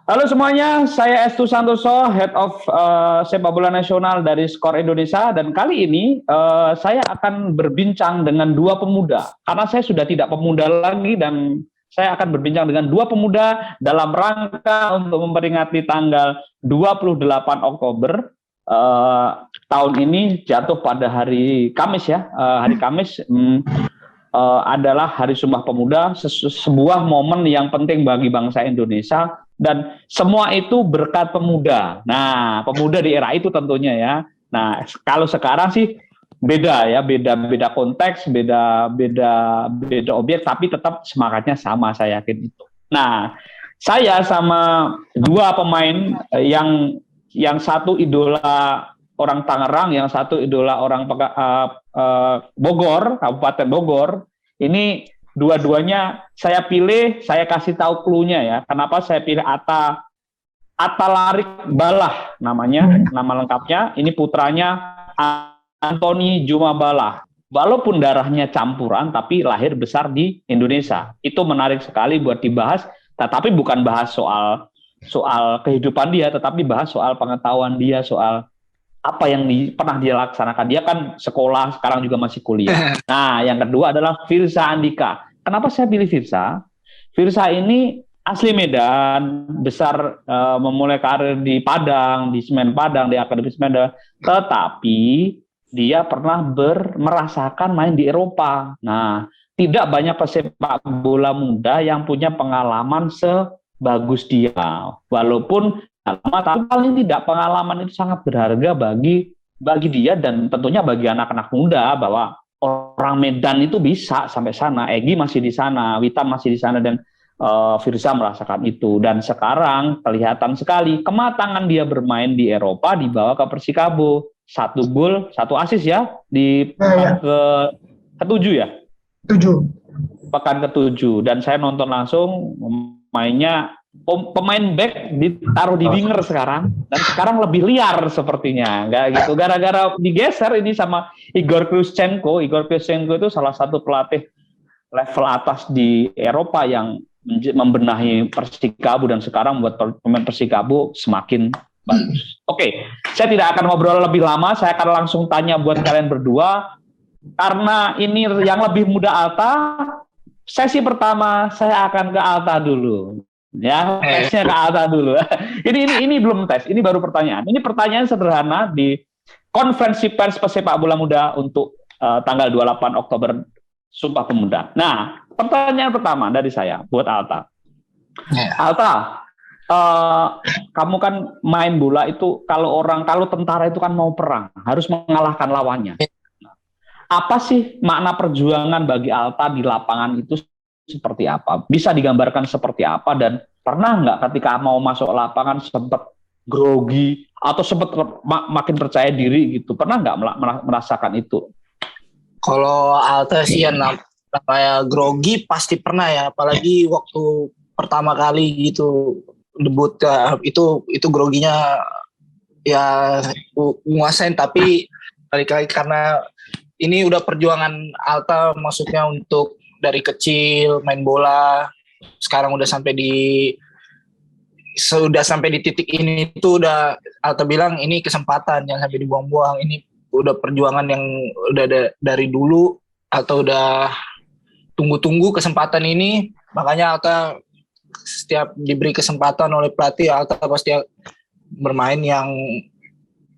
Halo semuanya, saya Estu Santoso, Head of Sepak Bola Nasional dari Skor Indonesia, dan kali ini saya akan berbincang dengan dua pemuda, karena saya sudah tidak pemuda lagi dan saya akan berbincang dengan dua pemuda dalam rangka untuk memperingati tanggal 28 Oktober tahun ini jatuh pada hari Kamis ya, hari Kamis adalah Hari Sumpah Pemuda, sebuah momen yang penting bagi bangsa Indonesia dan semua itu berkat pemuda. Nah, pemuda di era itu tentunya ya. Nah, kalau sekarang sih beda ya, beda konteks, beda objek, tapi tetap semangatnya sama, saya yakin itu. Nah, saya sama dua pemain yang satu idola orang Tangerang, yang satu idola orang Bogor, Kabupaten Bogor. Ini dua-duanya saya pilih, saya kasih tahu clue-nya ya. Kenapa saya pilih Atta Larik Balah namanya, nama lengkapnya. Ini putranya Antoni Juma Balah. Walaupun darahnya campuran, tapi lahir besar di Indonesia. Itu menarik sekali buat dibahas, tetapi bukan bahas soal kehidupan dia, tetapi bahas soal pengetahuan dia, soal apa yang pernah dia laksanakan. Dia kan sekolah, sekarang juga masih kuliah. Nah, yang kedua adalah Firsa Andika. Kenapa saya pilih Firsa? Firsa ini asli Medan, besar memulai karir di Padang, di Semen Padang, di Akademi Semen, tetapi dia pernah merasakan main di Eropa. Nah, tidak banyak pesepak bola muda yang punya pengalaman sebagus dia. Walaupun tapi paling tidak pengalaman itu sangat berharga bagi dia dan tentunya bagi anak-anak muda, bahwa orang Medan itu bisa sampai sana. Egy masih di sana, Witan masih di sana, dan Firsa merasakan itu. Dan sekarang kelihatan sekali kematangan dia bermain di Eropa, dibawa ke Persikabo. 1 gol, 1 assist ya di ketujuh ya. 7. Pekan ke-7, dan saya nonton langsung mainnya. Pemain back ditaruh di winger sekarang, dan sekarang lebih liar sepertinya, nggak gitu, gara-gara digeser ini sama Igor Kruschenko. Igor Kruschenko itu salah satu pelatih level atas di Eropa yang membenahi Persikabo, dan sekarang membuat pemain Persikabo semakin bagus. Oke, saya tidak akan ngobrol lebih lama, saya akan langsung tanya buat kalian berdua, karena ini yang lebih muda Alta. Sesi pertama saya akan ke Alta dulu. Ya, tesnya ke Alta dulu. ini belum tes, ini baru pertanyaan. Ini pertanyaan sederhana di konferensi pers pesepak bola muda untuk tanggal 28 Oktober Sumpah Pemuda. Nah, pertanyaan pertama dari saya buat Alta. Alta, kamu kan main bola itu, kalau tentara itu kan mau perang, harus mengalahkan lawannya. Apa sih makna perjuangan bagi Alta di lapangan itu seperti apa? Bisa digambarkan seperti apa, dan pernah nggak ketika mau masuk lapangan sempat grogi atau sempat makin percaya diri gitu? Pernah nggak merasakan itu? Kalau Alta sih ya namanya grogi pasti pernah ya, apalagi waktu pertama kali gitu debut itu groginya ya nguasain, tapi balik-lagi karena ini udah perjuangan Alta, maksudnya untuk dari kecil main bola, sekarang udah sampai di titik ini tuh udah Alta bilang ini kesempatan, jangan sampai dibuang-buang. Ini udah perjuangan yang udah dari dulu, atau udah tunggu-tunggu kesempatan ini. Makanya Alta setiap diberi kesempatan oleh pelatih, Alta pasti bermain yang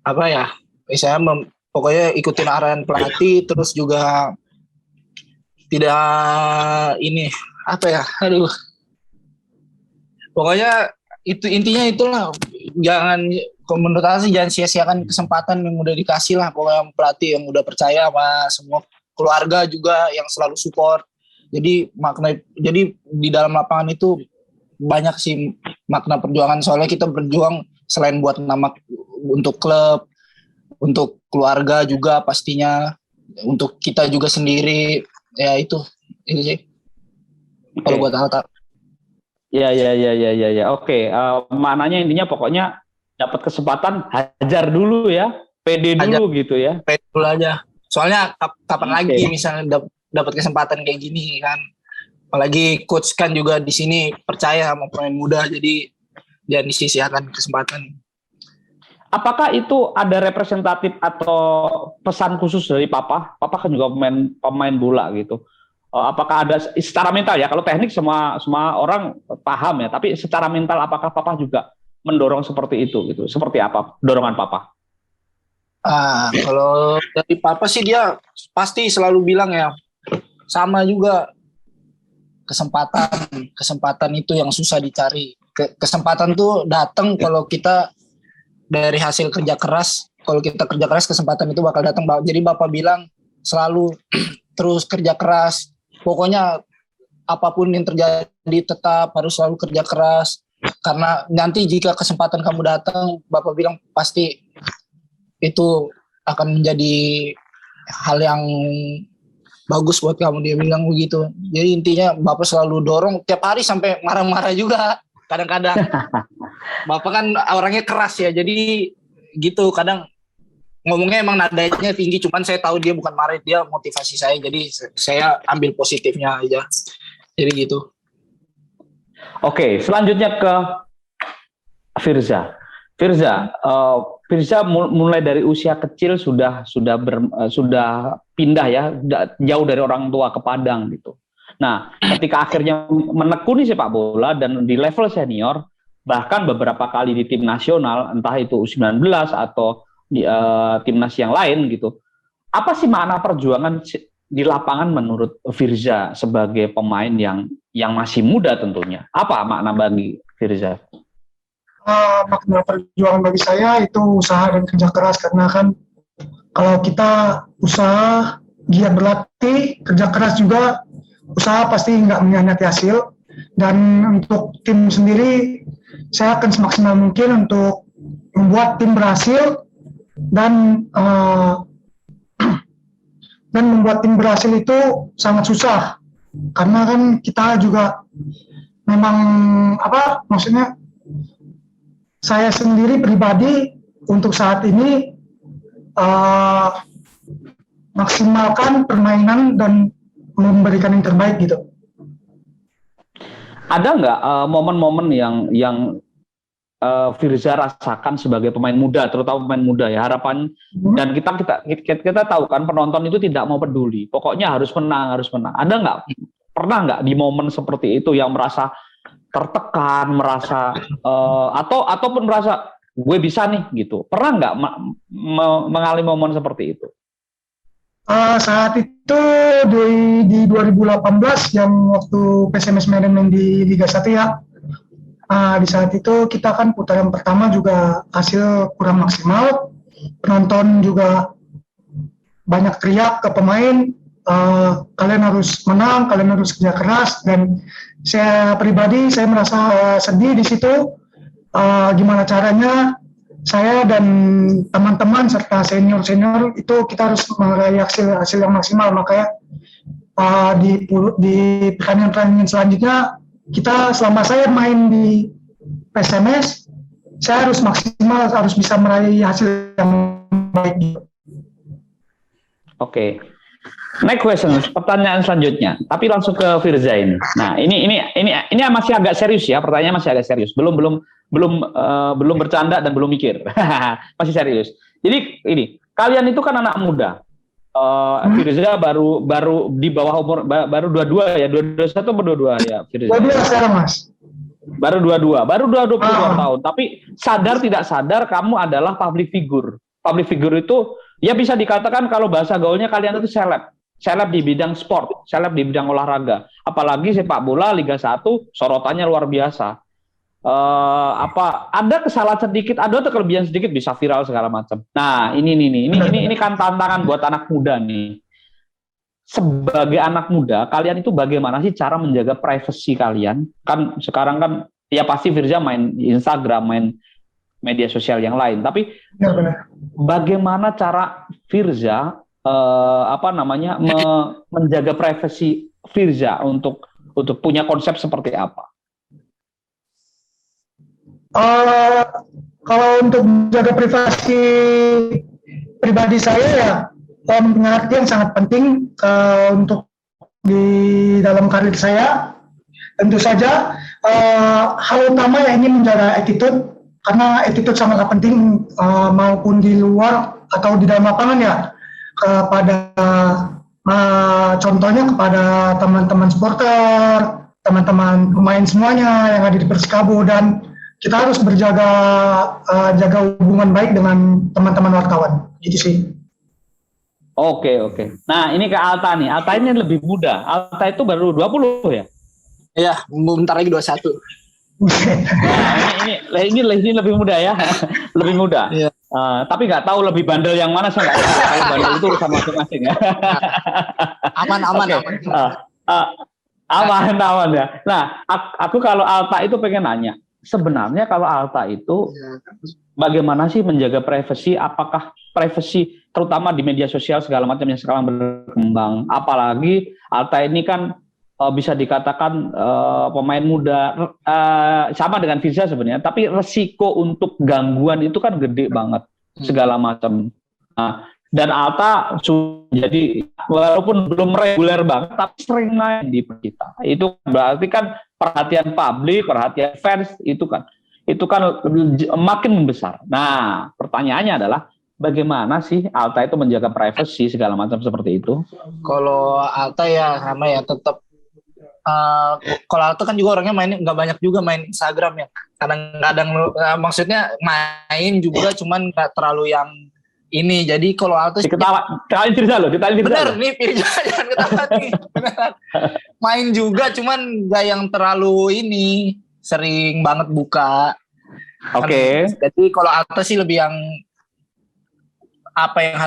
apa ya, misalnya pokoknya ikutin arahan pelatih, terus juga tidak ini apa ya, pokoknya itu intinya itulah, menurut saya jangan sia-siakan kesempatan yang udah dikasih lah, pokoknya pelatih yang udah percaya sama semua, keluarga juga yang selalu support. Jadi di dalam lapangan itu banyak sih makna perjuangan, soalnya kita berjuang selain buat nama untuk klub, untuk keluarga juga pastinya, untuk kita juga sendiri. Ya itu sih. Kalau buat Alta. Ya. Oke. Maknanya intinya pokoknya dapat kesempatan hajar dulu ya, pede dulu gitu ya. Pede dulu aja. Soalnya kapan lagi misalnya dapat kesempatan kayak gini kan. Apalagi coach kan juga di sini percaya sama pemain muda, jadi dan disisihkan kesempatan. Apakah itu ada representatif atau pesan khusus dari Papa? Papa kan juga pemain bola gitu. Apakah ada secara mental ya? Kalau teknik semua orang paham ya, tapi secara mental apakah Papa juga mendorong seperti itu gitu? Seperti apa dorongan Papa? Kalau dari Papa sih dia pasti selalu bilang ya, sama juga, kesempatan itu yang susah dicari. Kesempatan tuh datang kalau kita dari hasil kerja keras. Kalau kita kerja keras, kesempatan itu bakal datang. Jadi Bapak bilang selalu terus kerja keras. Pokoknya apapun yang terjadi tetap harus selalu kerja keras. Karena nanti jika kesempatan kamu datang, Bapak bilang pasti itu akan menjadi hal yang bagus buat kamu, dia bilang begitu. Jadi intinya Bapak selalu dorong tiap hari sampai marah-marah juga kadang-kadang. Bapak kan orangnya keras ya, jadi gitu kadang ngomongnya emang nadanya tinggi, cuman saya tahu dia bukan marah, dia motivasi saya, jadi saya ambil positifnya aja. Jadi gitu. Oke, selanjutnya ke Firza. Firza mulai dari usia kecil sudah pindah ya, jauh dari orang tua ke Padang gitu. Nah, ketika akhirnya menekuni sepak bola dan di level senior, bahkan beberapa kali di tim nasional, entah itu U19 atau di timnas yang lain gitu. Apa sih makna perjuangan di lapangan menurut Firza sebagai pemain yang masih muda tentunya? Apa makna bagi Firza? Makna perjuangan bagi saya itu usaha dan kerja keras, karena kan kalau kita usaha, giat berlatih, kerja keras juga, usaha pasti nggak mengkhianati hasil. Dan untuk tim sendiri, saya akan semaksimal mungkin untuk membuat tim berhasil dan membuat tim berhasil itu sangat susah, karena kan kita juga memang saya sendiri pribadi untuk saat ini maksimalkan permainan dan memberikan yang terbaik gitu. Ada nggak momen-momen yang Firza rasakan sebagai pemain muda, terutama pemain muda ya, harapan dan kita tahu kan penonton itu tidak mau peduli, pokoknya harus menang. Ada nggak, pernah nggak di momen seperti itu yang merasa tertekan, merasa ataupun merasa gue bisa nih gitu, pernah nggak mengalami momen seperti itu? Saat itu di 2018 yang waktu PSMS Medan main di Liga 1 ya. Di saat itu kita kan putaran pertama juga hasil kurang maksimal, penonton juga banyak teriak ke pemain, kalian harus menang, kalian harus kerja keras, dan saya pribadi saya merasa sedih di situ. Gimana caranya saya dan teman-teman serta senior itu kita harus meraih hasil yang maksimal. Makanya di pertandingan selanjutnya, kita selama saya main di PSMS, saya harus maksimal, harus bisa meraih hasil yang baik. Oke. Next question, pertanyaan selanjutnya. Tapi langsung ke Firza ini. Nah, ini masih agak serius ya, pertanyaannya masih agak serius. Belum bercanda dan belum mikir. Masih serius. Jadi ini, kalian itu kan anak muda. Firza baru di bawah umur, baru 22 ya, 21 atau 22 ya Firza? 22 sekarang, Mas. Baru 22 tahun. Tapi sadar tidak sadar kamu adalah public figure. Public figure itu ya bisa dikatakan kalau bahasa gaulnya kalian itu seleb di bidang sport, seleb di bidang olahraga. Apalagi sepak bola Liga 1 sorotannya luar biasa. Ada kesalahan sedikit, ada kelebihan sedikit bisa viral segala macam. Nah, ini kan tantangan buat anak muda nih. Sebagai anak muda, kalian itu bagaimana sih cara menjaga privasi kalian? Kan sekarang kan ya pasti Firza main Instagram, main media sosial yang lain. Tapi bagaimana cara Firza menjaga privasi Firza untuk punya konsep seperti apa? Kalau untuk menjaga privasi pribadi saya ya, mempunyai arti yang sangat penting untuk di dalam karir saya. Tentu saja hal utama ya ini menjaga attitude, karena attitude sangatlah penting maupun di luar atau di dalam lapangan ya, kepada contohnya kepada teman-teman supporter, teman-teman pemain semuanya yang ada di Persikabo, dan kita harus jaga hubungan baik dengan teman-teman wartawan. Gitu sih. Oke. Nah, ini ke Alta nih. Alta ini lebih muda. Alta itu baru 20 ya? Iya, bentar lagi 21. Nah, ini lebih muda ya. Lebih muda. Iya. Tapi nggak tahu lebih bandel yang mana, saya nggak tahu. Kalau bandel itu urusan masing-masing ya. Aman. Aman ya. Nah, aku kalau Alta itu pengen nanya. Sebenarnya kalau Alta itu bagaimana sih menjaga privasi? Apakah privasi terutama di media sosial segala macam yang sekarang berkembang? Apalagi Alta ini kan bisa dikatakan pemain muda, sama dengan Firza sebenarnya, tapi resiko untuk gangguan itu kan gede banget segala macam. Nah, dan Alta jadi walaupun belum reguler banget, tapi sering main di kita. Itu berarti kan perhatian publik, perhatian fans itu kan makin membesar. Nah, pertanyaannya adalah bagaimana sih Alta itu menjaga privasi segala macam seperti itu? Kalau Alta ya sama ya, tetap kalau Alta kan juga orangnya nggak banyak juga main Instagram ya. Kadang-kadang maksudnya main juga, cuman nggak terlalu yang ini. Jadi kalau Alta Ditalin Firza loh. Bener nih, jangan ketawa nih. Beneran. Main juga, cuman nggak yang terlalu ini, sering banget buka. Oke. Jadi kalau Alta sih lebih yang apa yang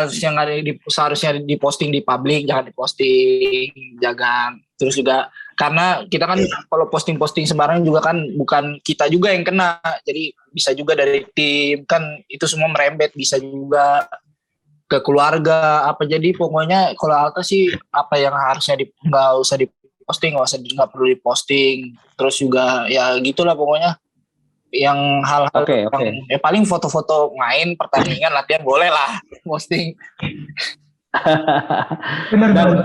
seharusnya diposting di publik, jangan diposting, jaga. Terus juga karena kita kan kalau posting-posting sembarangan juga kan bukan kita juga yang kena, jadi bisa juga dari tim, kan itu semua merembet, bisa juga ke keluarga apa. Jadi pokoknya kalau Alta sih apa yang harusnya nggak usah diposting, nggak perlu diposting. Terus juga ya gitulah pokoknya, yang hal-hal yang paling foto-foto main pertandingan latihan boleh lah posting. Benar. Dan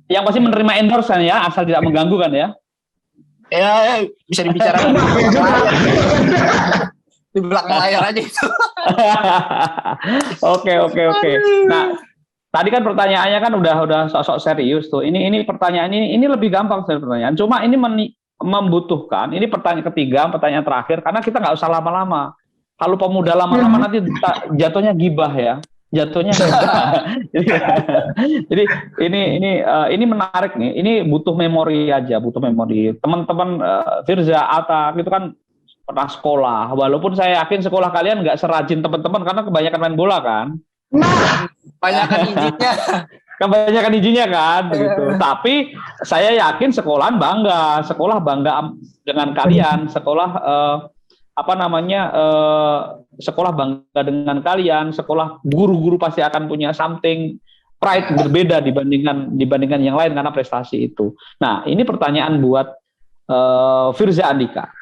yang pasti menerima endorse kan ya, asal tidak mengganggu kan ya. Ya bisa dibicarakan di belakang layar aja itu. Oke. Nah, tadi kan pertanyaannya kan udah sok-sok serius tuh. Ini pertanyaan ini lebih gampang dari pertanyaan. Cuma ini membutuhkan, ini pertanyaan ketiga, pertanyaan terakhir, karena kita nggak usah lama-lama. Kalau pemuda lama-lama nanti jatuhnya gibah ya. Jadi ini menarik nih. Ini butuh memori aja, butuh memori. Teman-teman Firza, Alta itu kan pernah sekolah. Walaupun saya yakin sekolah kalian nggak serajin teman-teman karena kebanyakan main bola kan. Kebanyakan izinnya kan, begitu. Tapi saya yakin sekolah bangga dengan kalian. Sekolah bangga dengan kalian, sekolah guru-guru pasti akan punya something pride berbeda dibandingkan yang lain karena prestasi itu. Nah, ini pertanyaan buat Firza Andika.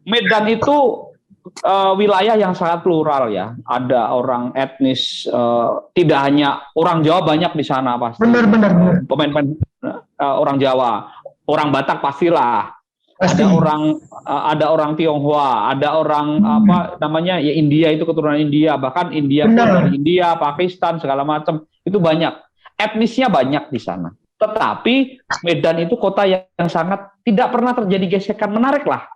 Medan itu wilayah yang sangat plural ya. Ada orang etnis, tidak hanya orang Jawa banyak di sana pasti. Benar. Pemain-pemain orang Jawa, orang Batak pastilah. Ada orang Tionghoa, ada orang ya India, itu keturunan India, bahkan India dari India, Pakistan segala macam, itu banyak. Etnisnya banyak di sana. Tetapi Medan itu kota yang sangat tidak pernah terjadi gesekan, menarik lah.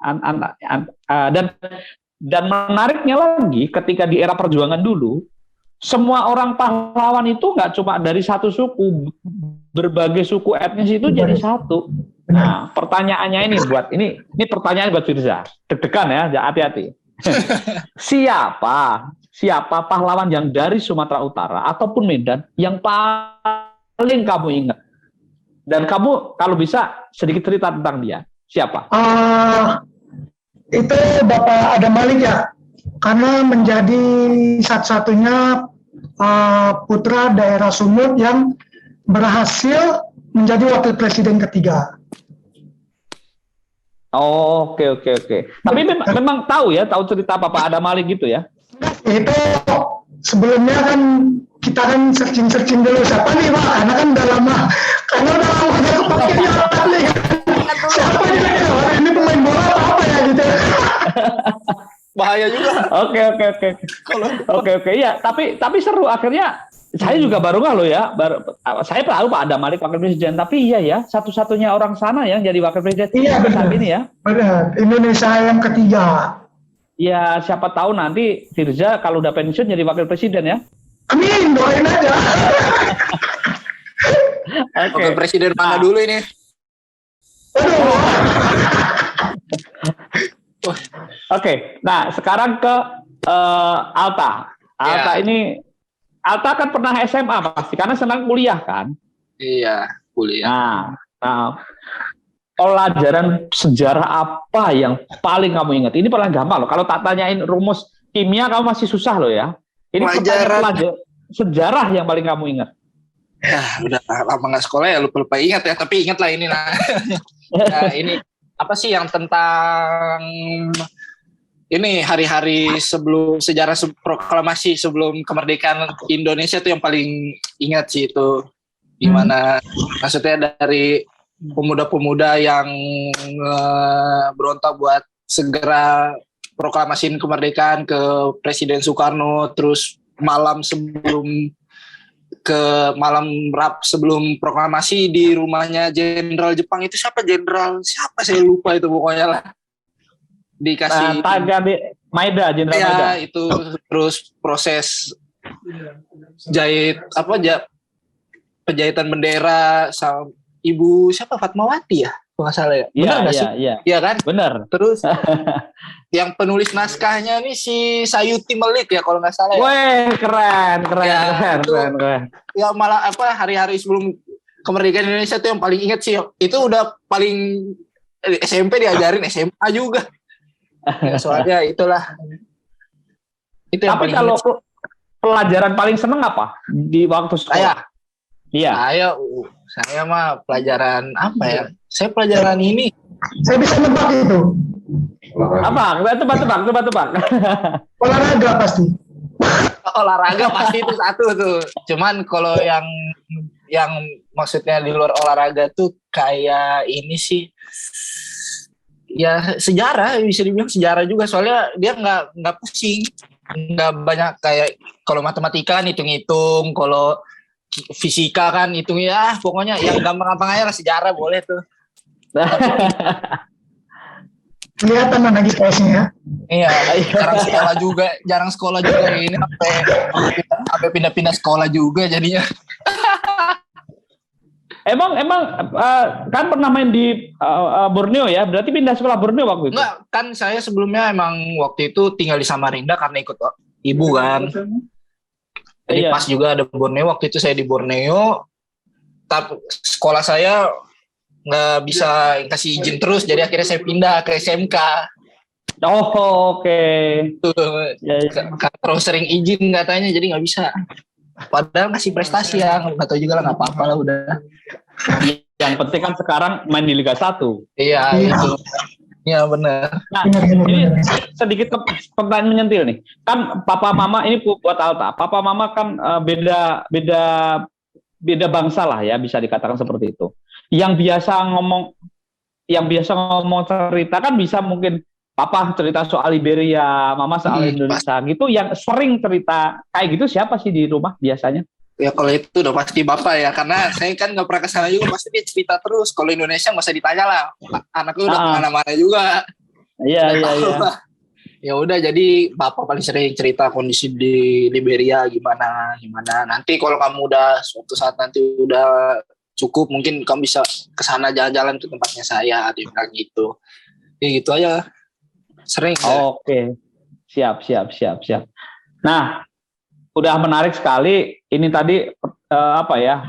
Dan menariknya lagi ketika di era perjuangan dulu, semua orang pahlawan itu nggak cuma dari satu suku, berbagai suku etnis itu jadi satu. Nah, pertanyaannya ini pertanyaan buat Firza. Deg-degan ya, hati-hati. Siapa pahlawan yang dari Sumatera Utara ataupun Medan yang paling kamu ingat? Dan kamu kalau bisa sedikit cerita tentang dia. Siapa? Itu Bapak Adam Malik ya. Karena menjadi satu-satunya putra daerah Sumut yang berhasil menjadi wakil presiden ketiga. Oke. Tapi memang tahu cerita Bapak Adam Malik gitu ya? Itu sebelumnya kan kita kan searching dulu siapa nih Pak, karena kan udah lama, siapa nih Bahaya juga. Oke. Kalau Oke. Iya, tapi seru akhirnya. Saya juga baru nggak loh ya. Saya tahu Pak Adam Malik wakil presiden, tapi iya ya, satu-satunya orang sana yang jadi wakil presiden Iya, saat benar. ini ya. Benar. Indonesia yang ketiga. Ya, siapa tahu nanti Firza kalau udah pensiun jadi wakil presiden ya. Amin, doain aja. Oke. wakil presiden mana dulu ini? Oke. Nah, sekarang ke Alta. Alta Ya. ini Alta kan pernah SMA pasti karena senang kuliah kan. Iya, kuliah. Nah, pelajaran sejarah apa yang paling kamu ingat? Ini paling gampang loh. Kalau tak tanyain rumus kimia kamu masih susah loh ya. Ini pelajaran sejarah yang paling kamu ingat. Ya, udah lama nggak sekolah ya, lupa ingat ya. Tapi ingat lah ini. Nah, ini apa sih yang tentang ini hari-hari sebelum sejarah proklamasi sebelum kemerdekaan Indonesia tuh yang paling ingat sih itu. Gimana maksudnya dari pemuda-pemuda yang berontak buat segera proklamasiin kemerdekaan ke Presiden Soekarno, terus malam sebelum proklamasi di rumahnya Jenderal Jepang itu siapa saya lupa itu pokoknya lah dikasih Maeda, Jenderal ya Maeda. itu terus proses penjahitan bendera sama Ibu siapa Fatmawati ya kalau nggak salah ya benar nggak sih iya kan benar terus yang penulis naskahnya nih si Sayuti Melik ya kalau nggak salah ya. Weh, keren. Ya malah hari-hari sebelum kemerdekaan Indonesia tuh yang paling ingat sih itu udah paling SMP diajarin SMA juga ya, soalnya itulah itu yang tapi paling kalau ingat. Pelajaran paling seneng apa di waktu sekolah? Saya mah pelajaran apa ya saya pelajaran ini Saya bisa nebak itu. Apa? Tebak. Olahraga pasti. Olahraga pasti itu satu tuh. Cuman kalau yang maksudnya di luar olahraga tuh kayak ini sih. Ya sejarah bisa dibilang sejarah juga soalnya dia nggak pusing, nggak banyak kayak kalau matematika kan hitung-hitung, kalau fisika kan hitung ya pokoknya yang gampang-gampang aja lah sejarah boleh tuh. Kelihatan anak IPS-nya ya. Iya, jarang sekolah juga ini sampai pindah-pindah sekolah juga jadinya. Emang kan pernah main di Borneo ya? Berarti pindah sekolah Borneo waktu itu? Enggak, kan saya sebelumnya emang waktu itu tinggal di Samarinda karena ikut ibu kan. Jadi pas juga ada Borneo, waktu itu saya di Borneo. Tapi sekolah saya nggak bisa kasih izin terus, jadi akhirnya saya pindah ke SMK. Oh, oke. Terus sering izin katanya, jadi nggak bisa. Padahal kasih prestasi ya, nggak tahu juga lah, nggak apa-apa lah udah. Yang penting kan sekarang main di Liga 1. Iya, itu. Iya benar. Nah, ini sedikit pertanyaan menyentil nih. Kan papa mama ini buat Alta. Papa mama kan beda bangsa lah ya, bisa dikatakan seperti itu. Yang biasa ngomong cerita kan bisa mungkin papa cerita soal Liberia, mama soal Indonesia gitu. Yang sering cerita kayak gitu siapa sih di rumah biasanya? Ya kalau itu udah pasti bapak ya, karena saya kan nggak pernah kesana juga, pasti dia cerita terus. Kalau Indonesia nggak usah ditanya lah, anaknya udah kemana-mana juga. Iya. Ya udah, jadi bapak paling sering cerita kondisi di Liberia gimana. Nanti kalau kamu udah suatu saat nanti udah cukup, mungkin kamu bisa kesana jalan-jalan ke tempatnya saya, dia bilang gitu. Ya gitu aja, sering. Oke, siap. Nah, udah menarik sekali. Ini tadi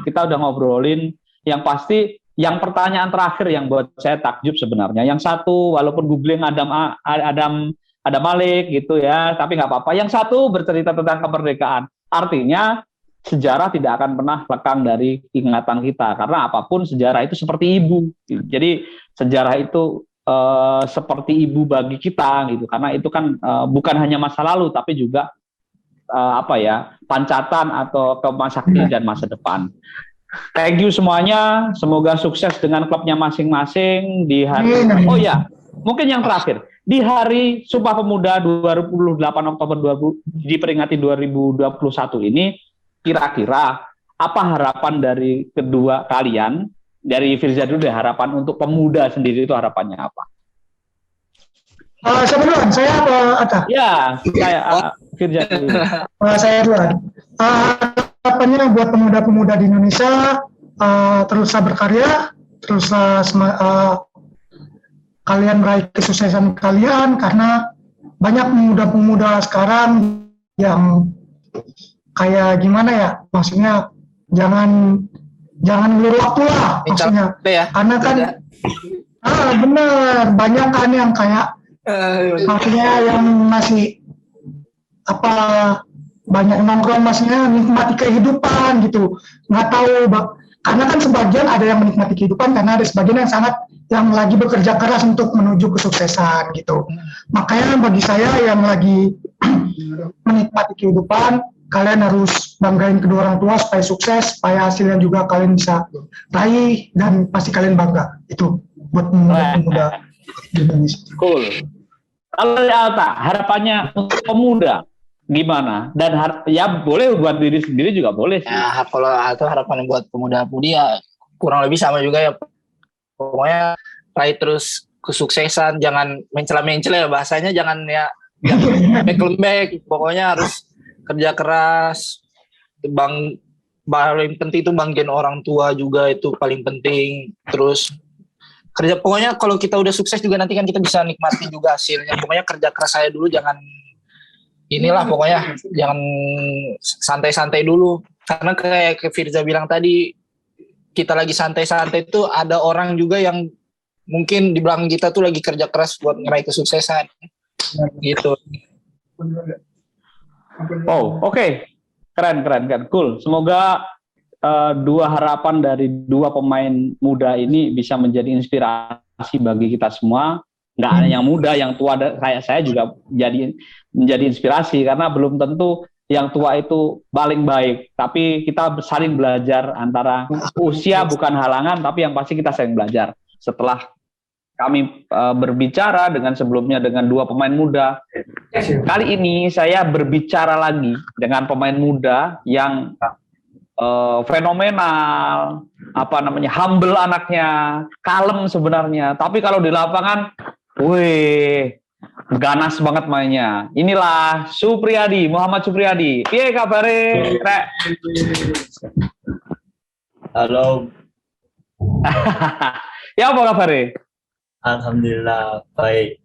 kita udah ngobrolin yang pasti. Yang pertanyaan terakhir yang buat saya takjub sebenarnya. Yang satu walaupun googling Adam Malik gitu ya, tapi nggak apa-apa. Yang satu bercerita tentang kemerdekaan. Artinya sejarah tidak akan pernah lekang dari ingatan kita, karena apapun sejarah itu seperti ibu. Jadi sejarah itu seperti ibu bagi kita gitu, karena itu kan bukan hanya masa lalu tapi juga pancatan atau ke masa kini dan masa depan. Thank you semuanya, semoga sukses dengan klubnya masing-masing di hari. Oh ya, Mungkin yang terakhir, di hari Sumpah Pemuda 28 Oktober 2000, diperingati 2021 ini, kira-kira apa harapan dari kedua kalian, dari Firza dulu deh, harapan untuk pemuda sendiri itu harapannya apa? Saya duluan, saya apa Atta? Ya, saya Firza dulu. Saya duluan. Harapannya buat pemuda-pemuda di Indonesia, teruslah berkarya, teruslah kalian meraih kesuksesan kalian, karena banyak pemuda-pemuda sekarang yang kayak gimana ya, maksudnya jangan ngelur waktu lah maksudnya, karena kan bener banyak kan yang kayak maksudnya yang masih apa, banyak nongkrong, maksudnya nikmati kehidupan gitu, nggak tahu karena kan sebagian ada yang menikmati kehidupan, karena ada sebagian yang lagi bekerja keras untuk menuju kesuksesan gitu. Makanya bagi saya yang lagi menikmati kehidupan, kalian harus banggain kedua orang tua supaya sukses, supaya hasilnya juga kalian bisa raih, dan pasti kalian bangga. Itu buat pemuda di Indonesia. Cool. Kalau Alta, harapannya untuk pemuda gimana? Dan ya boleh buat diri sendiri juga boleh sih. Ya, kalau Alta harapannya buat pemuda-pemudi ya kurang lebih sama juga ya. Pokoknya raih terus kesuksesan, jangan mencela-mencela ya bahasanya, jangan lembek. Pokoknya harus kerja keras. Paling penting itu banggain orang tua juga, itu paling penting. Terus kerja, pokoknya kalau kita udah sukses juga nanti kan kita bisa nikmati juga hasilnya. Pokoknya kerja keras saya dulu, jangan pokoknya jangan santai-santai dulu. Karena kayak Firza bilang tadi, kita lagi santai-santai itu ada orang juga yang mungkin di belakang kita tuh lagi kerja keras buat ngeraih kesuksesan gitu. Oh, oke. Keren, cool. Semoga dua harapan dari dua pemain muda ini bisa menjadi inspirasi bagi kita semua. Nggak hanya yang muda, yang tua kayak saya juga menjadi inspirasi, karena belum tentu yang tua itu paling baik, tapi kita saling belajar. Antara usia bukan halangan, tapi yang pasti kita saling belajar. Setelah kami berbicara sebelumnya dengan dua pemain muda, kali ini saya berbicara lagi dengan pemain muda yang fenomenal, humble anaknya, kalem sebenarnya, tapi kalau di lapangan, ganas banget mainnya. Inilah Muhammad Supriyadi. Piye kabare, Rek? Halo. Ya, apa kabare? Alhamdulillah, baik.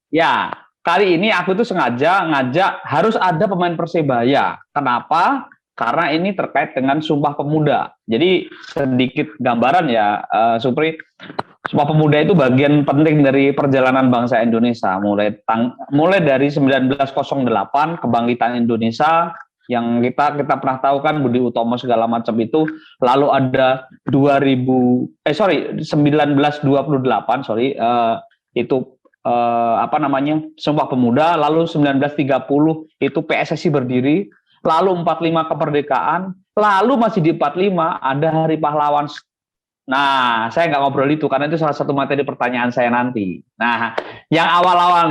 Ya, kali ini aku tuh sengaja ngajak harus ada pemain Persebaya. Kenapa? Karena ini terkait dengan Sumpah Pemuda. Jadi sedikit gambaran ya, Supri. Sumpah Pemuda itu bagian penting dari perjalanan bangsa Indonesia, mulai dari 1908 kebangkitan Indonesia yang kita pernah tahu kan, Budi Utomo segala macam itu, lalu ada 1928 itu Sumpah Pemuda, lalu 1930 itu PSSI berdiri, lalu 45 kemerdekaan, lalu masih di 45 ada Hari Pahlawan. Nah, saya nggak ngobrol itu karena itu salah satu materi pertanyaan saya nanti. Nah, yang awal-awal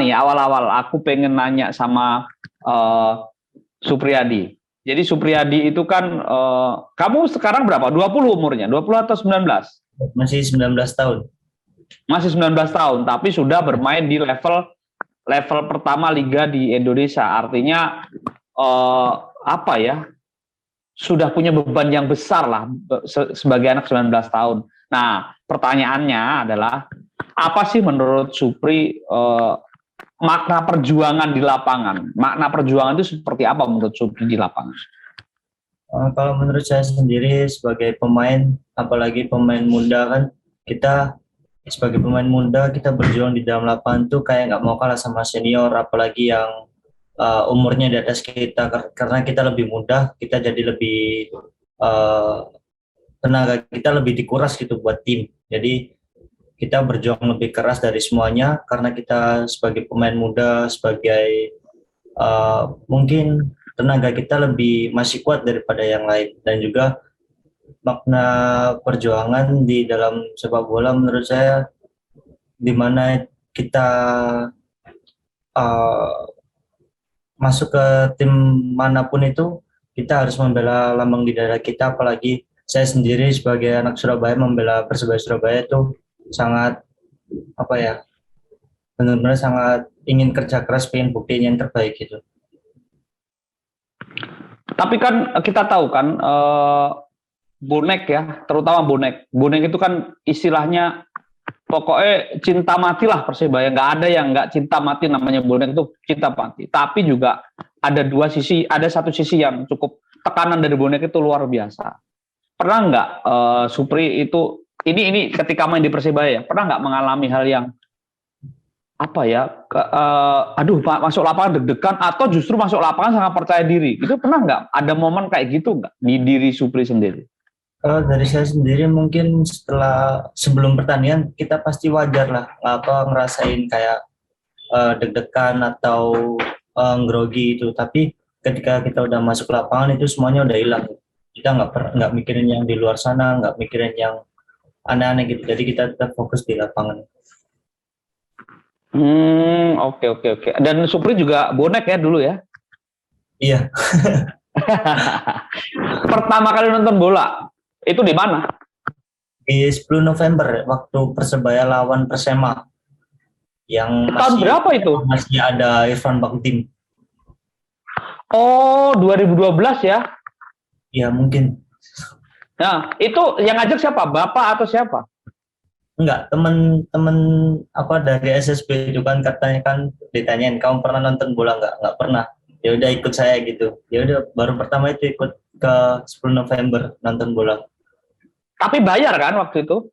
aku pengen nanya sama Supriyadi. Jadi Supriyadi itu kan, kamu sekarang berapa? 20 umurnya? 20 atau 19? Masih 19 tahun. Masih 19 tahun, tapi sudah bermain di level pertama Liga di Indonesia. Artinya, sudah punya beban yang besar lah sebagai anak 19 tahun. Nah, pertanyaannya adalah, apa sih menurut Supri makna perjuangan di lapangan? Makna perjuangan itu seperti apa menurut Supri di lapangan? Kalau menurut saya sendiri sebagai pemain, apalagi pemain muda kan, kita sebagai pemain muda kita berjuang di dalam lapangan tuh kayak nggak mau kalah sama senior, apalagi yang umurnya di atas kita, karena kita lebih muda, kita jadi lebih tenaga kita lebih dikuras gitu buat tim. Jadi kita berjuang lebih keras dari semuanya karena kita sebagai pemain muda, sebagai mungkin tenaga kita masih kuat daripada yang lain. Dan juga makna perjuangan di dalam sepak bola menurut saya di mana kita uh, masuk ke tim manapun itu kita harus membela lambang di daerah kita, apalagi saya sendiri sebagai anak Surabaya membela Persebaya Surabaya itu sangat apa ya, benar-benar sangat ingin kerja keras, pengen buktinya yang terbaik gitu. Tapi kan kita tahu kan bonek ya, terutama bonek itu kan istilahnya pokoknya cinta mati lah Persebaya, nggak ada yang nggak cinta mati, namanya bonek itu cinta mati. Tapi juga ada dua sisi, ada satu sisi yang cukup tekanan dari bonek itu luar biasa. Pernah nggak Supri itu ini ketika main di Persebaya, pernah nggak mengalami hal yang apa ya, aduh Pak, masuk lapangan deg-degan atau justru masuk lapangan sangat percaya diri? Itu pernah nggak ada momen kayak gitu nggak di diri Supri sendiri? Kalau dari saya sendiri mungkin sebelum pertandingan kita pasti wajar lah ngerasain kayak deg-degan atau grogi itu. Tapi ketika kita udah masuk lapangan itu semuanya udah hilang. Kita nggak mikirin yang di luar sana, nggak mikirin yang aneh-aneh gitu. Jadi kita tetap fokus di lapangan. Oke. Dan Supri juga bonek ya dulu ya? Iya. Pertama kali nonton bola itu di mana? Di 10 November waktu Persebaya lawan Persema. Yang tahun berapa itu? Masih ada Irfan Bahdim. Oh, 2012 ya? Ya mungkin. Nah, itu yang ngajak siapa? Bapak atau siapa? Enggak, temen dari SSB itu kan, katanya kan ditanyain kamu pernah nonton bola nggak pernah, ya udah ikut saya gitu, ya udah baru pertama itu ikut ke 10 November nonton bola. Tapi bayar kan waktu itu?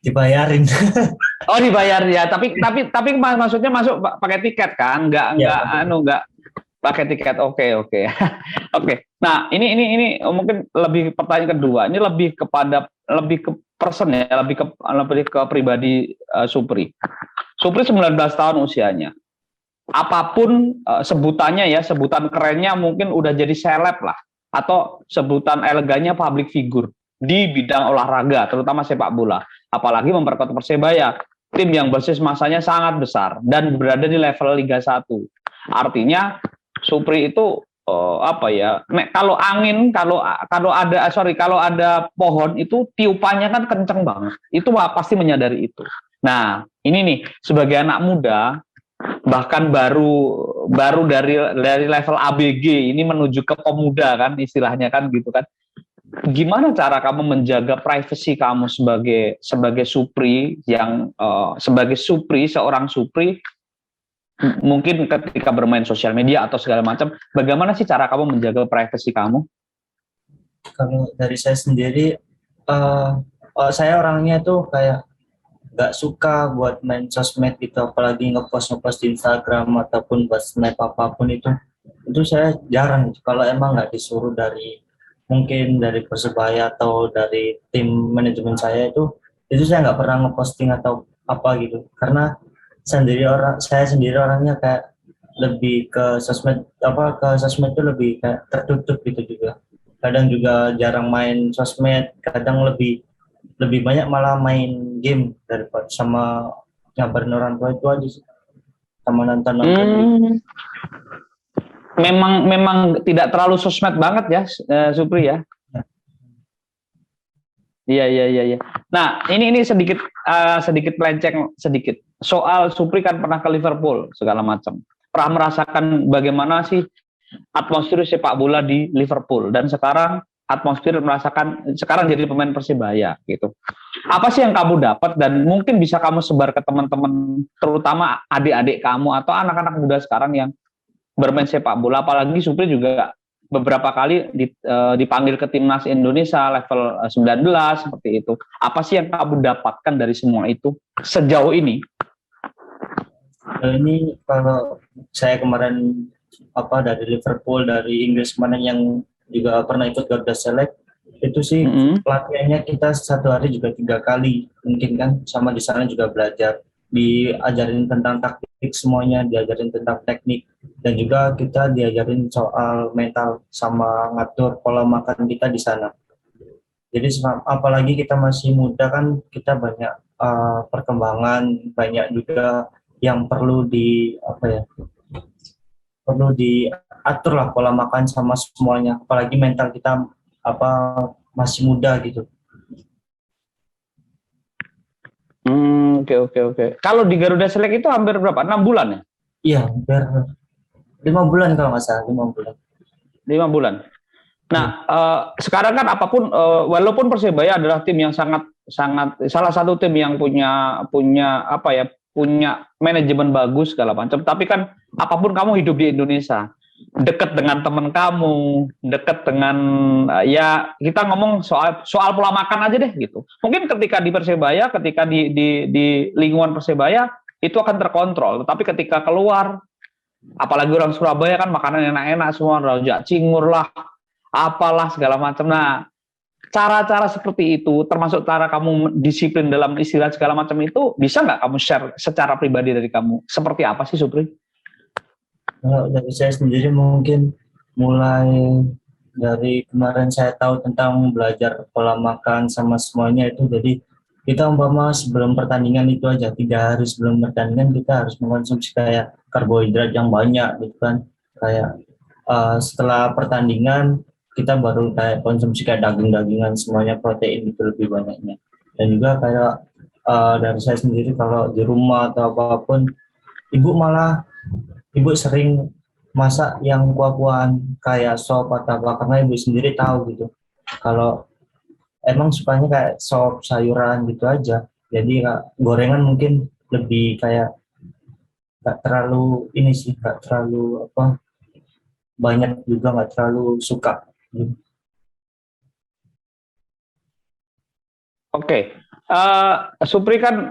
Dibayarin. Oh dibayar ya, tapi maksudnya masuk pakai tiket kan? Enggak pakai tiket. Oke. Oke. Nah, ini mungkin lebih pertanyaan kedua. Ini lebih ke person ya, lebih ke pribadi Supri. Supri 19 tahun usianya. Apapun sebutannya ya, sebutan kerennya mungkin udah jadi seleb lah, atau sebutan elegannya public figure di bidang olahraga, terutama sepak bola. Apalagi memperkuat Persebaya, tim yang basis masanya sangat besar dan berada di level Liga 1. Artinya Supri itu kalau ada pohon itu tiupannya kan kenceng banget. Itu pasti menyadari itu. Nah, ini nih sebagai anak muda, bahkan baru dari level ABG ini menuju ke pemuda kan istilahnya kan gitu kan. Gimana cara kamu menjaga privasi kamu sebagai Supri yang seorang Supri, mungkin ketika bermain sosial media atau segala macam, bagaimana sih cara kamu menjaga privasi kamu? Kalau dari saya sendiri, saya orangnya tuh kayak nggak suka buat main sosmed gitu, apalagi ngepost di Instagram ataupun buat snap apapun itu saya jarang. Kalau emang nggak disuruh mungkin dari Persebaya atau dari tim manajemen saya itu saya nggak pernah ngeposting atau apa gitu, karena saya sendiri orangnya kayak lebih ke sosmed itu lebih kayak tertutup gitu juga. Kadang juga jarang main sosmed, kadang lebih banyak malah main game daripada sama ngabarin orang tua, itu aja sih, sama nonton Memang tidak terlalu sosmed banget ya, Supri ya. Iya. Nah, ini sedikit melenceng sedikit. Soal Supri kan pernah ke Liverpool segala macam. Pernah merasakan bagaimana sih atmosfer sepak bola di Liverpool, dan sekarang jadi pemain Persebaya gitu. Apa sih yang kamu dapat dan mungkin bisa kamu sebar ke teman-teman, terutama adik-adik kamu atau anak-anak muda sekarang yang bermain sepak bola, apalagi Supri juga beberapa kali dipanggil ke timnas Indonesia level 19 seperti itu. Apa sih yang kamu dapatkan dari semua itu sejauh ini? Ini kalau saya kemarin dari Liverpool, dari Inggris kemarin yang juga pernah ikut Garuda Select, itu sih pelatihannya kita satu hari juga 3 kali mungkin kan, sama di sana juga belajar, diajarin tentang taktik semuanya, diajarin tentang teknik, dan juga kita diajarin soal mental sama ngatur pola makan kita di sana. Jadi apalagi kita masih muda kan, kita banyak perkembangan, banyak juga yang perlu perlu diatur lah pola makan sama semuanya. Apalagi mental kita apa masih muda gitu. Oke. Kalau di Garuda Select itu hampir berapa? 6 bulan ya? Iya, hampir 5 bulan kalau nggak salah, 5 bulan. 5 bulan. Nah, sekarang kan apapun, walaupun Persebaya adalah tim yang sangat salah satu tim yang punya manajemen bagus segala macam. Tapi kan apapun kamu hidup di Indonesia, dekat dengan teman kamu, dekat dengan ya kita ngomong soal pola makan aja deh gitu. Mungkin ketika di Persebaya, ketika di lingkungan Persebaya itu akan terkontrol. Tapi ketika keluar, apalagi orang Surabaya kan makanan enak-enak semua, rojak cingur lah, apalah segala macam. Nah, cara-cara seperti itu, termasuk cara kamu disiplin dalam istilah segala macam itu, bisa nggak kamu share secara pribadi dari kamu? Seperti apa sih, Supri? Kalau dari saya sendiri mungkin mulai dari kemarin saya tahu tentang belajar pola makan sama semuanya itu, jadi kita umpama sebelum pertandingan itu aja, 3 hari sebelum pertandingan kita harus mengkonsumsi kayak karbohidrat yang banyak gitu kan, kayak setelah pertandingan kita baru kayak konsumsi kayak daging-dagingan semuanya, protein itu lebih banyaknya. Dan juga kayak dari saya sendiri kalau di rumah atau apapun, ibu sering masak yang kuah-kuahan kayak sop atau apa, karena ibu sendiri tahu gitu kalau emang sukanya kayak sop sayuran gitu aja. Jadi gorengan mungkin lebih kayak nggak terlalu nggak terlalu banyak juga, nggak terlalu suka. Oke. Supri kan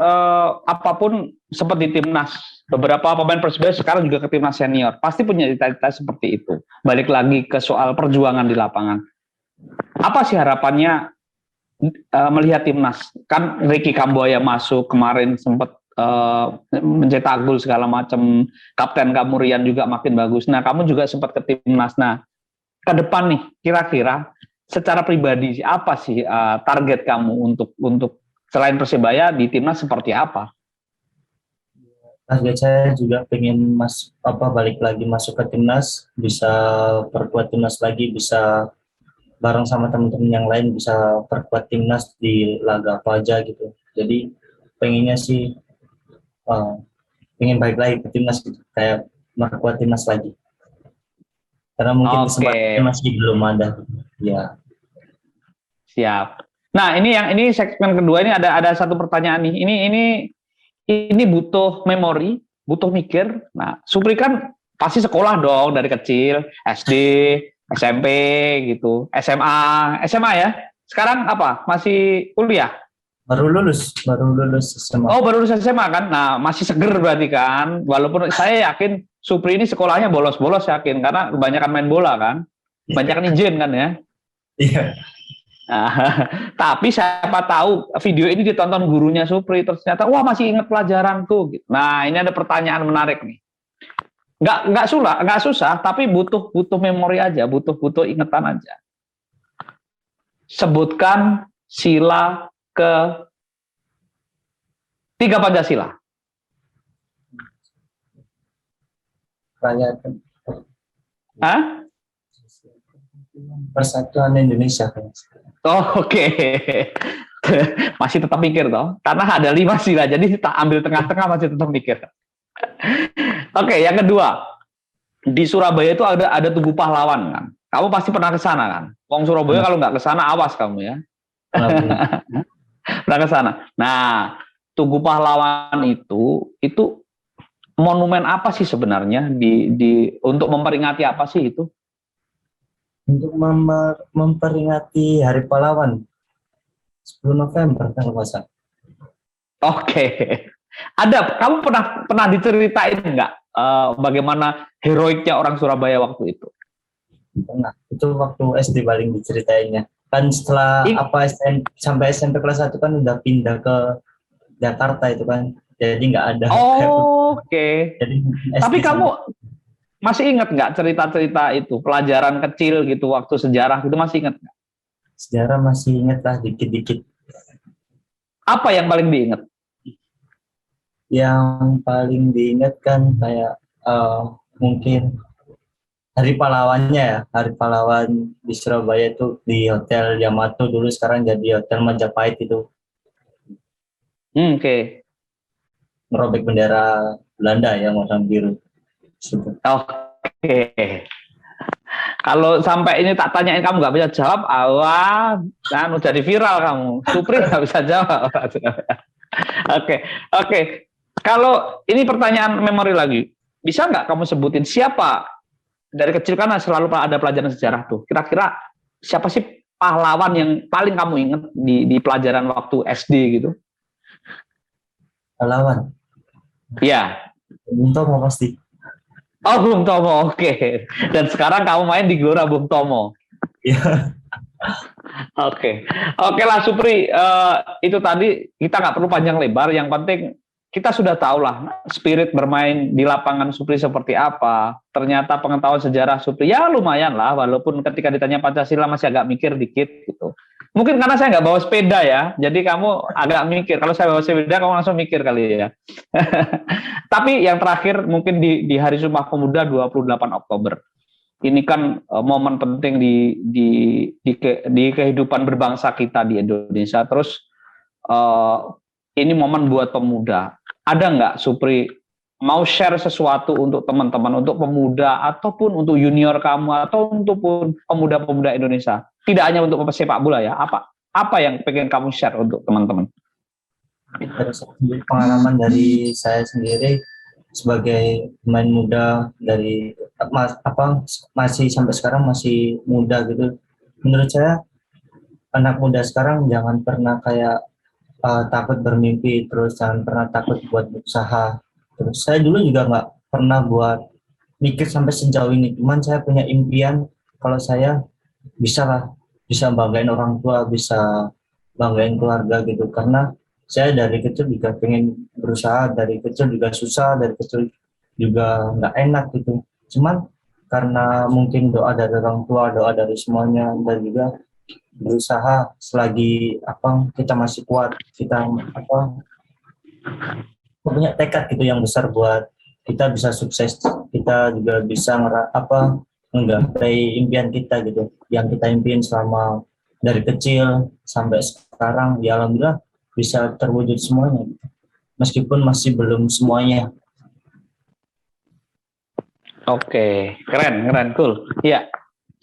apapun seperti timnas, beberapa pemain Persebaya sekarang juga ke timnas senior, pasti punya cita-cita seperti itu. Balik lagi ke soal perjuangan di lapangan. Apa sih harapannya melihat timnas? Kan Ricky Kambuaya masuk kemarin, sempat mencetak gol segala macam. Kapten kamu Rian juga makin bagus. Nah, kamu juga sempat ke timnas. Nah, ke depan nih, kira-kira secara pribadi apa sih target kamu untuk selain Persebaya di timnas seperti apa? Target saya juga pengen balik lagi masuk ke timnas, bisa perkuat timnas lagi, bisa bareng sama teman-teman yang lain bisa perkuat timnas di laga apa aja gitu. Jadi pengennya sih pengen balik lagi ke timnas gitu, kayak perkuat timnas lagi. Karena mungkin kesempatannya masih belum ada. Ya. Siap. Nah, ini segmen kedua ini ada satu pertanyaan nih. Ini butuh memori, butuh mikir. Nah, Supri kan pasti sekolah dong dari kecil, SD, SMP gitu, SMA ya. Sekarang apa? Masih kuliah? Baru lulus SMA. Oh, baru lulus SMA kan? Nah, masih seger berarti kan? Walaupun saya yakin Supri ini sekolahnya bolos-bolos yakin, karena kebanyakan main bola kan? Kebanyakan izin kan ya? Iya. Nah, tapi siapa tahu video ini ditonton gurunya Supri, terus ternyata wah masih ingat pelajaranku. Nah, ini ada pertanyaan menarik nih. Nggak susah, tapi butuh memori aja, butuh ingatan aja. Sebutkan sila ke 3 Pancasila. Hah? Persatuan Indonesia. Oh, oke. Masih tetap mikir toh, karena ada 5 sila, jadi kita ambil tengah-tengah masih tetap mikir. Oke, yang kedua, di Surabaya itu ada Tugu Pahlawan kan. Kamu pasti pernah ke sana kan? Wong Surabaya kalau nggak ke sana awas kamu ya. Pernah ke sana. Nah, Tugu Pahlawan itu monumen apa sih sebenarnya untuk memperingati apa sih itu? Untuk memperingati Hari Pahlawan 10 November kalau nggak salah. Oke. Kamu pernah diceritain nggak bagaimana heroiknya orang Surabaya waktu itu? Pernah. Itu waktu SD paling diceritainnya. Kan setelah sampai SMP kelas 1 kan udah pindah ke Jakarta itu kan. Jadi nggak ada. Oke. Tapi kamu masih ingat nggak cerita-cerita itu, pelajaran kecil gitu, waktu sejarah gitu, masih ingat nggak? Sejarah masih ingat lah dikit-dikit. Apa yang paling diingat? Yang paling diingat kan kayak mungkin Hari Pahlawannya ya, Hari Pahlawan di Surabaya itu di Hotel Yamato dulu, sekarang jadi Hotel Majapahit itu, Oke. merobek bendera Belanda yang warna biru. Oke. Kalau sampai ini tak tanyain kamu nggak bisa jawab, awas, kan udah jadi viral kamu. Supri nggak bisa jawab. Oke, oke. Kalau ini pertanyaan memori lagi, bisa nggak kamu sebutin siapa dari kecil kan selalu ada pelajaran sejarah tuh. Kira-kira siapa sih pahlawan yang paling kamu ingat di pelajaran waktu SD gitu? Pahlawan, Ya. Bung Tomo pasti. Oh, Bung Tomo, oke. Dan sekarang kamu main di Gelora Bung Tomo. Iya. Oke, oke lah Supri. Itu tadi kita nggak perlu panjang lebar. Yang penting kita sudah tahu lah spirit bermain di lapangan Supri seperti apa. Ternyata pengetahuan sejarah Supri ya lumayan lah. Walaupun ketika ditanya Pancasila masih agak mikir dikit gitu. Mungkin karena saya nggak bawa sepeda ya, jadi kamu agak mikir. Kalau saya bawa sepeda, kamu langsung mikir kali ya. Tapi yang terakhir mungkin di Hari Sumpah Pemuda 28 Oktober. Ini kan momen penting di kehidupan berbangsa kita di Indonesia. Terus ini momen buat pemuda. Ada nggak Supri mau share sesuatu untuk teman-teman, untuk pemuda ataupun untuk junior kamu atau untuk pemuda-pemuda Indonesia? Tidak hanya untuk sepak bola ya. Apa yang pengen kamu share untuk teman-teman? Pengalaman dari saya sendiri sebagai pemain muda dari masih sampai sekarang masih muda gitu. Menurut saya anak muda sekarang jangan pernah kayak takut bermimpi, terus jangan pernah takut buat berusaha. Terus saya dulu juga nggak pernah buat mikir sampai sejauh ini. Cuman saya punya impian kalau saya bisa banggain orang tua, bisa banggain keluarga gitu. Karena saya dari kecil juga pengen berusaha, dari kecil juga susah, dari kecil juga nggak enak gitu. Cuman karena mungkin doa dari orang tua, doa dari semuanya, dan juga berusaha selagi kita masih kuat, kita punya tekad gitu yang besar buat kita bisa sukses, kita juga bisa menggapai impian kita gitu, yang kita impiin selama dari kecil sampai sekarang, ya alhamdulillah bisa terwujud semuanya, meskipun masih belum semuanya. Oke, keren, cool. Iya,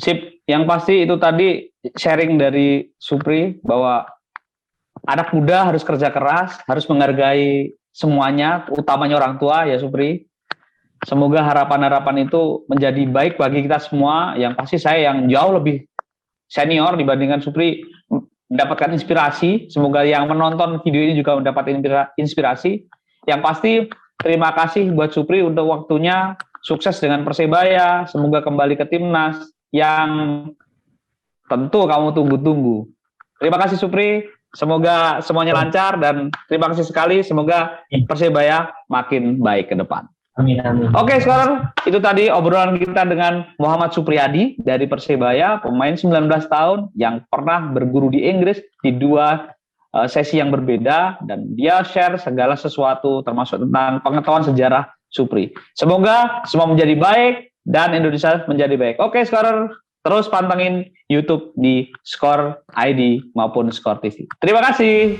sip. Yang pasti itu tadi sharing dari Supri bahwa anak muda harus kerja keras, harus menghargai semuanya, utamanya orang tua ya Supri. Semoga harapan-harapan itu menjadi baik bagi kita semua. Yang pasti saya yang jauh lebih senior dibandingkan Supri mendapatkan inspirasi. Semoga yang menonton video ini juga mendapat inspirasi. Yang pasti terima kasih buat Supri untuk waktunya. Sukses dengan Persebaya. Semoga kembali ke timnas yang tentu kamu tunggu-tunggu. Terima kasih Supri. Semoga semuanya lancar dan terima kasih sekali. Semoga Persebaya makin baik ke depan. Amin, amin. Oke, sekarang itu tadi obrolan kita dengan Muhammad Supriyadi dari Persebaya, pemain 19 tahun yang pernah berguru di Inggris di 2 sesi yang berbeda, dan dia share segala sesuatu termasuk tentang pengetahuan sejarah Supri. Semoga semua menjadi baik dan Indonesia menjadi baik. Oke, sekarang terus pantengin YouTube di Skor ID maupun Skor TV. Terima kasih.